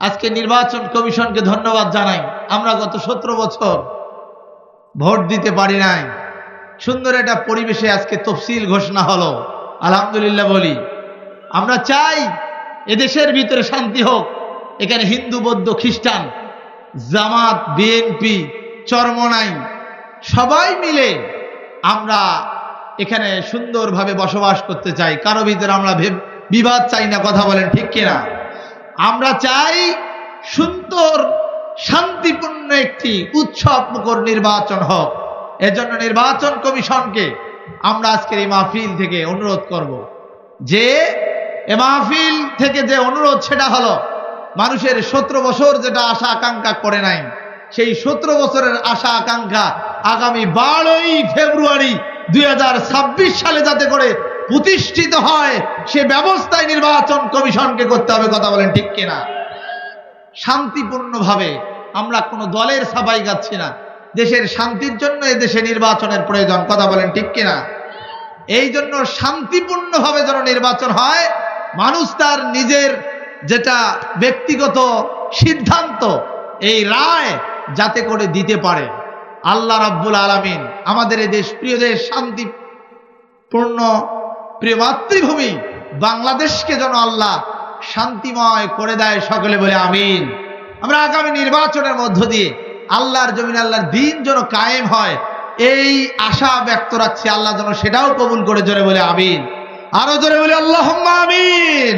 আজকে নির্বাচন কমিশনকে ধন্যবাদ জানাই। আমরা গত 17 বছর ভোট দিতে পারি নাই, সুন্দর একটা পরিবেশে আজকে তফসিল ঘোষণা হলো, আলহামদুলিল্লাহ বলি। আমরা চাই এদেশের ভিতরে শান্তি হোক। এখানে হিন্দু, বৌদ্ধ, খ্রিস্টান, জামাত, বিএনপি, চরমনাই সবাই মিলে আমরা এখানে সুন্দরভাবে বসবাস করতে চাই। কারো ভিতরে আমরা বিবাদ চাই না, কথা বলেন ঠিক কিনা? আমরা চাই সুন্দর শান্তিপূর্ণ একটি উৎসব মুখর নির্বাচন হোক। এজন্য নির্বাচন কমিশনকে আমরা আজকের এই মাহফিল থেকে অনুরোধ করব যে এ মাহফিল থেকে যে অনুরোধ সেটা হলো মানুষের 17 বছর যেটা আশা আকাঙ্ক্ষা করে নাই, সেই 17 বছরের আশা আকাঙ্ক্ষা আগামী 12ই ফেব্রুয়ারি 2026 সালে যাতে করে প্রতিষ্ঠিত হয় সে ব্যবস্থায় নির্বাচন কমিশনকে করতে হবে, কথা বলেন ঠিক কিনা? শান্তিপূর্ণভাবে, আমরা কোনো দলের সাফাই গাচ্ছি না, দেশের শান্তির জন্য এদেশে নির্বাচনের প্রয়োজন, কথা বলেন ঠিক কিনা? এই জন্য শান্তিপূর্ণভাবে যেন নির্বাচন হয়, মানুষ তার নিজের যেটা ব্যক্তিগত সিদ্ধান্ত এই রায় যাতে করে দিতে পারে। আল্লাহ রাব্বুল আলামিন আমাদের এই দেশ, প্রিয় দেশ, শান্তিপূর্ণ প্রিয় মাতৃভূমি বাংলাদেশকে যেন আল্লাহ শান্তিময় করে দেয়, সকলে বলে আমিন। আমরা আগামী নির্বাচনের মধ্য দিয়ে আল্লাহর জমিনে আল্লাহর দ্বীন যেন কায়েম হয় এই আশা ব্যক্ত রাখছি। আল্লাহ যেন সেটাও কবুল করে, জোরে বলে আমিন, আরো জোরে বলে আল্লাহুম্মা আমিন।